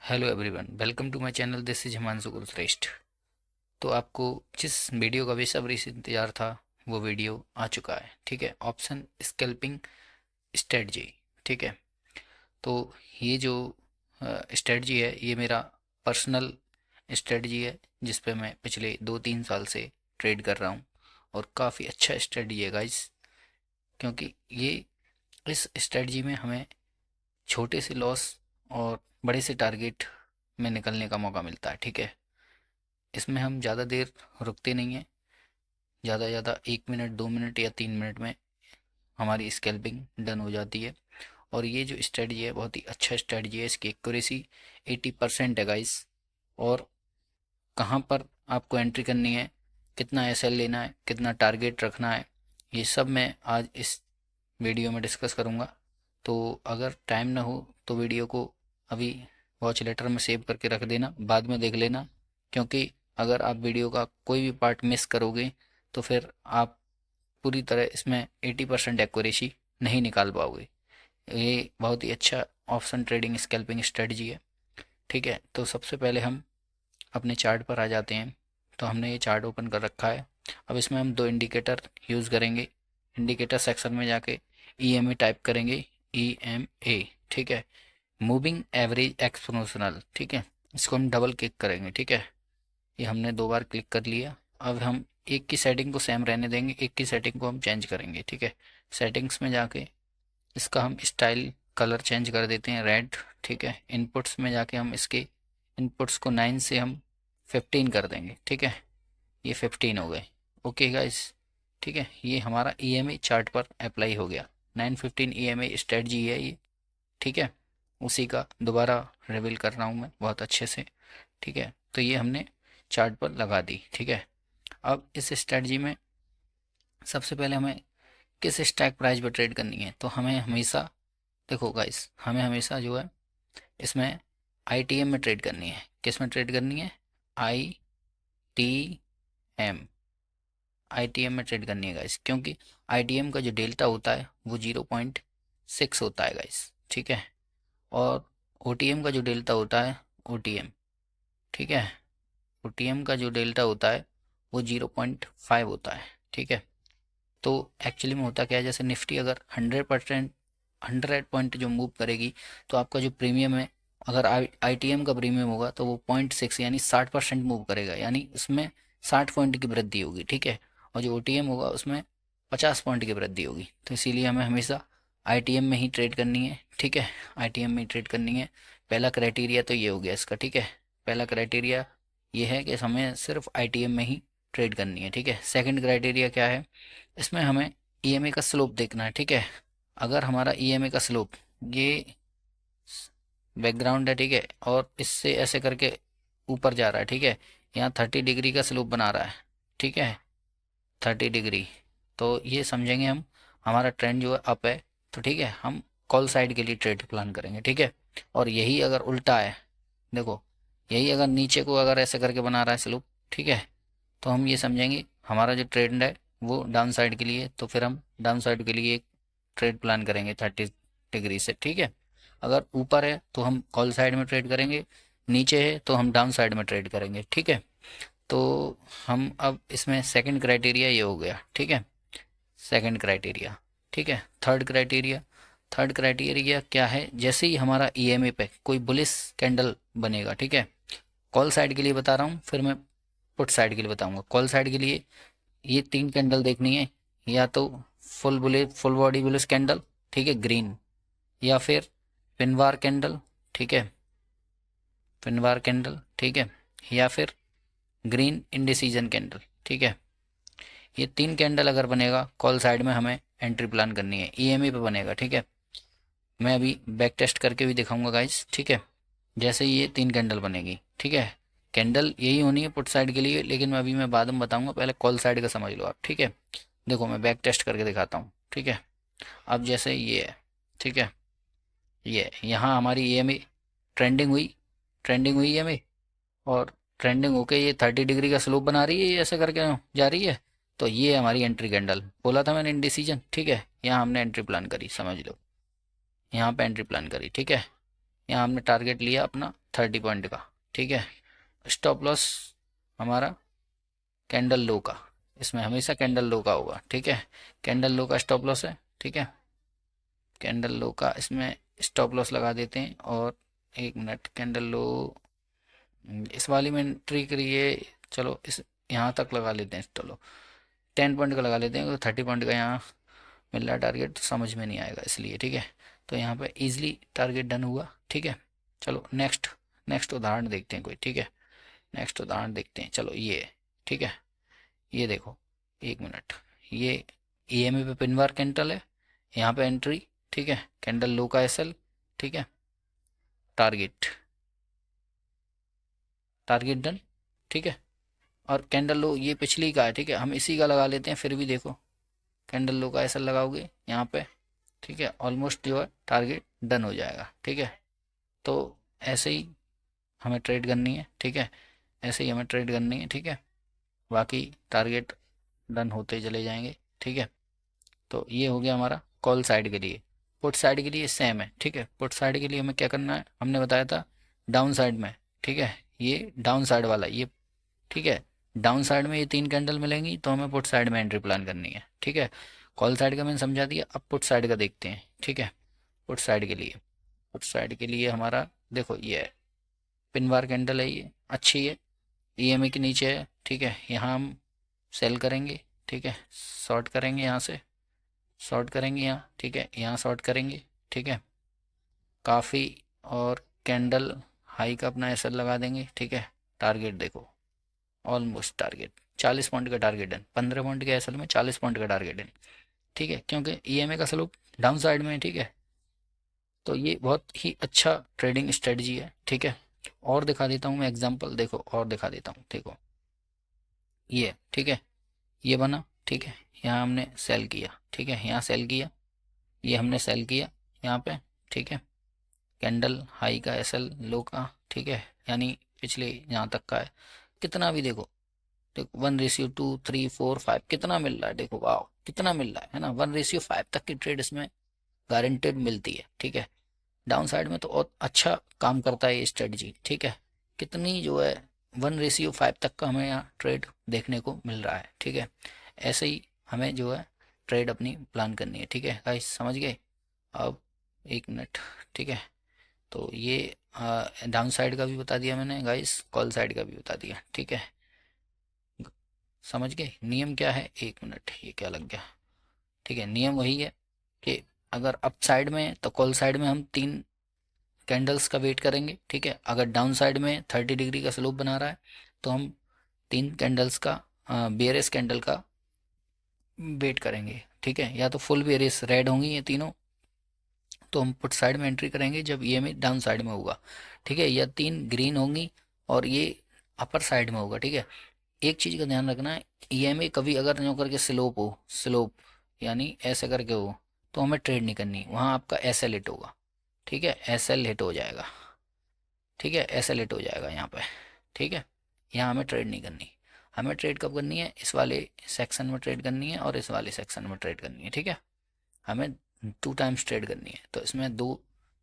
Hello everyone, welcome to my channel. This is Himanshu Kulshreshtha. तो आपको जिस वीडियो का बेसब्री से इंतजार था वो वीडियो आ चुका है। ठीक है, ऑप्शन स्कैल्पिंग स्ट्रेटजी। ठीक है, तो ये जो स्ट्रेटजी है ये मेरा पर्सनल स्ट्रेटजी है जिस पे मैं पिछले 2-3 साल से ट्रेड कर रहा हूँ और काफ़ी अच्छा स्ट्रेटजी है गाइस। क्योंकि ये इस स्ट्रेटजी में हमें छोटे से लॉस और बड़े से टारगेट में निकलने का मौका मिलता है। ठीक है, इसमें हम ज़्यादा देर रुकते नहीं हैं। ज़्यादा ज़्यादा 1 मिनट 2 मिनट या 3 मिनट में हमारी स्कैल्पिंग डन हो जाती है। और ये जो स्ट्रेटजी है बहुत ही अच्छा स्ट्रेटजी है। इसकी एक्यूरेसी 80% है गाइस। और कहाँ पर आपको एंट्री करनी है, कितना एसएल लेना है, कितना टारगेट रखना है, ये सब मैं आज इस वीडियो में डिस्कस करूँगा। तो अगर टाइम ना हो तो वीडियो को अभी वॉच लेटर में सेव करके रख देना, बाद में देख लेना। क्योंकि अगर आप वीडियो का कोई भी पार्ट मिस करोगे तो फिर आप पूरी तरह इसमें 80% एक्यूरेसी नहीं निकाल पाओगे। ये बहुत ही अच्छा ऑप्शन ट्रेडिंग स्कैल्पिंग स्ट्रेटजी है। ठीक है, तो सबसे पहले हम अपने चार्ट पर आ जाते हैं। तो हमने ये चार्ट ओपन कर रखा है। अब इसमें हम दो इंडिकेटर यूज़ करेंगे। इंडिकेटर सेक्शन में जाके ईएमए टाइप करेंगे, ईएमए। ठीक है, मूविंग एवरेज एक्सपोनेंशियल। ठीक है, इसको हम डबल क्लिक करेंगे। ठीक है, ये हमने 2 बार क्लिक कर लिया। अब हम एक की सेटिंग को सेम रहने देंगे, एक की सेटिंग को हम चेंज करेंगे। ठीक है, सेटिंग्स में जाके इसका हम स्टाइल कलर चेंज कर देते हैं रेड। ठीक है, इनपुट्स में जाके हम इसके इनपुट्स को 9 से हम 15 कर देंगे। ठीक है, ये 15 हो गए। ओके गाइस, ठीक है, ये हमारा ईएमए चार्ट पर अप्लाई हो गया। 915 ईएमए स्ट्रेटजी है ये। ठीक है, उसी का दोबारा रिवील कर रहा हूँ मैं बहुत अच्छे से। ठीक है, तो ये हमने चार्ट पर लगा दी। ठीक है, अब इस स्ट्रेटजी में सबसे पहले हमें किस स्ट्राइक प्राइस पर ट्रेड करनी है। तो हमें हमेशा, देखो गाइस, हमें हमेशा जो है इसमें आईटीएम में ट्रेड करनी है। किस में ट्रेड करनी है? आईटीएम। आईटीएम में ट्रेड करनी है गाइस, क्योंकि आईटीएम का जो डेल्टा होता है वो 0.6 होता है गाइस। ठीक है, और ओटीएम का जो डेल्टा होता है, ओटीएम, ठीक है, ओटीएम का जो डेल्टा होता है वो 0.5 होता है। ठीक है, तो एक्चुअली में होता क्या है, जैसे निफ्टी अगर 100% 100 पॉइंट जो मूव करेगी तो आपका जो प्रीमियम है, अगर आईटीएम का प्रीमियम होगा तो वो 0.6 यानी 60% मूव करेगा, यानी उसमें 60 पॉइंट की वृद्धि होगी। ठीक है, और जो ओटीएम होगा उसमें 50 पॉइंट की वृद्धि होगी। तो इसीलिए हमें हमेशा आईटीएम में ही ट्रेड करनी है। ठीक है, आईटीएम में ही ट्रेड करनी है। पहला क्राइटेरिया तो ये हो गया इसका। ठीक है, पहला क्राइटेरिया ये है कि हमें सिर्फ आईटीएम में ही ट्रेड करनी है। ठीक है, सेकंड क्राइटेरिया क्या है, इसमें हमें ईएमए का स्लोप देखना है। ठीक है, अगर हमारा ईएमए का स्लोप ये बैकग्राउंड है, ठीक है, और इससे ऐसे करके ऊपर जा रहा है, ठीक है, यहाँ 30 डिग्री का स्लोप बना रहा है। ठीक है, 30 डिग्री, तो ये समझेंगे हम हमारा ट्रेंड जो है अप है। तो ठीक है, हम कॉल साइड के लिए ट्रेड प्लान करेंगे। ठीक है, और यही अगर उल्टा है, देखो, यही अगर नीचे को अगर ऐसे करके बना रहा है स्लोप, ठीक है, तो हम ये समझेंगे हमारा जो ट्रेंड है वो डाउन साइड के लिए। तो फिर हम डाउन साइड के लिए एक ट्रेड प्लान करेंगे 30 डिग्री से। ठीक है, अगर ऊपर है तो हम कॉल साइड में ट्रेड करेंगे, नीचे है तो हम डाउन साइड में ट्रेड करेंगे। ठीक है, तो हम अब इसमें सेकंड क्राइटेरिया ये हो गया। ठीक है, सेकंड क्राइटेरिया। ठीक है, थर्ड क्राइटेरिया क्या है, जैसे ही हमारा ईएमए पे कोई बुलिश कैंडल बनेगा, ठीक है, कॉल साइड के लिए बता रहा हूँ, फिर मैं पुट साइड के लिए बताऊंगा। कॉल साइड के लिए ये 3 कैंडल देखनी है, या तो फुल बॉडी बुलिश कैंडल, ठीक है, ग्रीन, या फिर पिनवार कैंडल, ठीक है, पिनवार कैंडल, ठीक है, या फिर ग्रीन इंडिसीजन कैंडल। ठीक है, ये 3 कैंडल अगर बनेगा कॉल साइड में हमें एंट्री प्लान करनी है, ईएमए पे बनेगा। ठीक है, मैं अभी बैक टेस्ट करके भी दिखाऊंगा गाइस। ठीक है, जैसे ही ये 3 कैंडल बनेगी, ठीक है, कैंडल यही होनी है पुट साइड के लिए, लेकिन मैं अभी मैं बाद में बताऊंगा, पहले कॉल साइड का समझ लो आप। ठीक है, देखो मैं बैक टेस्ट करके दिखाता हूँ। ठीक है, अब जैसे ये है, ठीक है, ये यहाँ हमारी ईएमए ट्रेंडिंग हुई ईएमए, और ट्रेंडिंग होके ये 30 डिग्री का स्लोप बना रही है, ये ऐसे करके जा रही है। तो ये हमारी एंट्री कैंडल, बोला था मैंने इनडिसीजन। ठीक है, यहाँ हमने एंट्री प्लान करी, समझ लो, यहाँ पे एंट्री प्लान करी। ठीक है, यहाँ हमने टारगेट लिया अपना 30 पॉइंट का, ठीक है। स्टॉप लॉस हमारा कैंडल लो का, इसमें हमेशा कैंडल लो का होगा, ठीक है। कैंडल लो का स्टॉप लॉस है, ठीक है। कैंडल लो का इसमें स्टॉप लॉस लगा देते हैं। और 1 मिनट, कैंडल लो इस वाली में एंट्री करिए। चलो इस यहाँ तक लगा लेते हैं, चलो 10 पॉइंट का लगा लेते हैं, 30 पॉइंट का यहाँ मिल रहा टारगेट तो समझ में नहीं आएगा, इसलिए ठीक है। तो यहाँ पे इजीली टारगेट डन हुआ, ठीक है। चलो नेक्स्ट नेक्स्ट उदाहरण देखते हैं कोई, ठीक है। नेक्स्ट उदाहरण देखते हैं, चलो ये, ठीक है। ये देखो 1 मिनट, ये ईएमए पे पिन बार कैंडल है, यहाँ पे एंट्री, ठीक है। कैंडल लो का एसएल, ठीक है। टारगेट, टारगेट डन, ठीक है। और कैंडल लो ये पिछली का है, ठीक है। हम इसी का लगा लेते हैं, फिर भी देखो कैंडल लो का एसएल लगाओगे यहाँ पे, ठीक है। ऑलमोस्ट जो है टारगेट डन हो जाएगा, ठीक है। तो ऐसे ही हमें ट्रेड करनी है, ठीक है। ऐसे ही हमें ट्रेड करनी है, ठीक है। बाकी टारगेट डन होते चले जाएंगे, ठीक है। तो ये हो गया हमारा कॉल साइड के लिए। पुट साइड के लिए सेम है, ठीक है। पुट साइड के लिए हमें क्या करना है, हमने बताया था डाउन साइड में, ठीक है। ये डाउन साइड वाला ये, ठीक है। डाउन साइड में ये 3 कैंडल मिलेंगी तो हमें पुट साइड में एंट्री प्लान करनी है, ठीक है। कॉल साइड का मैंने समझा दिया, अब पुट साइड का देखते हैं, ठीक है। पुट साइड के लिए, पुट साइड के लिए हमारा देखो ये है, पिन बार कैंडल है, ये अच्छी है, ईएमए के नीचे है, ठीक है। यहाँ हम सेल करेंगे, ठीक है। शॉर्ट करेंगे यहाँ से, शॉर्ट करेंगे यहाँ, ठीक है। यहाँ शॉर्ट करेंगे, ठीक है। काफ़ी, और कैंडल हाई का अपना एसएल लगा देंगे, ठीक है। टारगेट देखो, ऑलमोस्ट टारगेट 40 पॉइंट का टारगेट है, 15 पॉइंट के एसएल में 40 पॉइंट का टारगेट है, ठीक है। क्योंकि ईएमए का स्लोप डाउन साइड में है, ठीक है। तो ये बहुत ही अच्छा ट्रेडिंग स्ट्रेटजी है, ठीक है। और दिखा देता हूँ मैं एग्जांपल, देखो और दिखा देता हूँ, देखो ये, ठीक है। ये बना, ठीक है। यहाँ हमने सेल किया, ठीक है। यहाँ सेल किया, ये हमने सेल किया यहाँ पे, ठीक है। कैंडल हाई का एसएल लो का, ठीक है। यानी पिछले यहाँ तक का है, कितना भी देखो, देखो 1:2, 3, 4, 5 कितना मिल रहा है, देखो वाह कितना मिल रहा है ना। 1:5 तक की ट्रेड इसमें गारंटेड मिलती है, ठीक है। डाउन साइड में तो और अच्छा काम करता है ये स्ट्रेटजी, ठीक है। कितनी जो है 1:5 तक का हमें यहाँ ट्रेड देखने को मिल रहा है, ठीक है। ऐसे ही हमें जो है ट्रेड अपनी प्लान करनी है, ठीक है गाइस, समझ गए। अब 1 मिनट, ठीक है। तो ये डाउन साइड का भी बता दिया मैंने गाइस, कॉल साइड का भी बता दिया, ठीक है। समझ गए नियम क्या है। 1 मिनट, ये क्या लग गया, ठीक है। नियम वही है कि अगर अप साइड में तो कॉल साइड में हम 3 कैंडल्स का वेट करेंगे, ठीक है। अगर डाउन साइड में 30 डिग्री का स्लोप बना रहा है तो हम 3 कैंडल्स का बेयरिश कैंडल का वेट करेंगे, ठीक है। या तो फुल बेयरिश रेड होंगी ये तीनों, तो हम पुट साइड में एंट्री करेंगे जब ये में डाउन साइड में होगा, ठीक है। या 3 ग्रीन होंगी और ये अपर साइड में होगा, ठीक है। एक चीज़ का ध्यान रखना है, ईएमए कभी अगर यूँ करके स्लोप हो, स्लोप यानी ऐसे करके हो, तो हमें ट्रेड नहीं करनी, वहाँ आपका एसएल हिट होगा, ठीक है। एसएल हिट हो जाएगा, ठीक है। एसएल हिट हो जाएगा यहाँ पे, ठीक है। यहाँ हमें ट्रेड नहीं करनी, हमें ट्रेड कब करनी है, इस वाले सेक्शन में ट्रेड करनी है और इस वाले सेक्शन में ट्रेड करनी है, ठीक है। हमें 2 टाइम्स ट्रेड करनी है, तो इसमें 2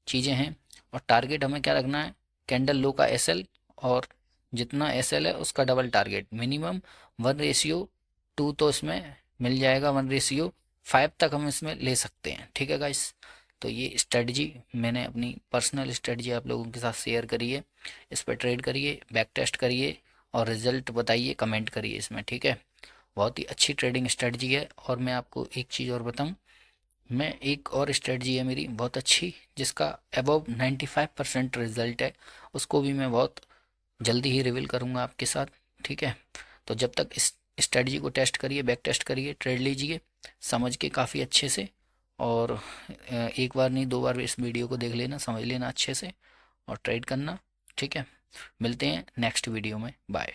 चीज़ें हैं। और टारगेट हमें क्या रखना है, कैंडल लो का एसएल, और जितना एसएल है उसका डबल टारगेट, मिनिमम 1:2 तो इसमें मिल जाएगा, 1:5 तक हम इसमें ले सकते हैं, ठीक है गाइस। तो ये स्ट्रेटजी मैंने अपनी पर्सनल स्ट्रेटजी आप लोगों के साथ शेयर करी है, इस पर ट्रेड करिए, बैक टेस्ट करिए और रिजल्ट बताइए, कमेंट करिए इसमें, ठीक है। बहुत ही अच्छी ट्रेडिंग स्ट्रेटजी है। और मैं आपको एक चीज़ और बताऊं, मैं एक और स्ट्रेटजी है मेरी बहुत अच्छी, जिसका अबव 95% रिजल्ट है, उसको भी मैं बहुत जल्दी ही रिवील करूंगा आपके साथ, ठीक है। तो जब तक इस स्ट्रेटजी को टेस्ट करिए, बैक टेस्ट करिए, ट्रेड लीजिए समझ के काफ़ी अच्छे से। और एक बार नहीं 2 बार इस वीडियो को देख लेना, समझ लेना अच्छे से और ट्रेड करना, ठीक है। मिलते हैं नेक्स्ट वीडियो में, बाय।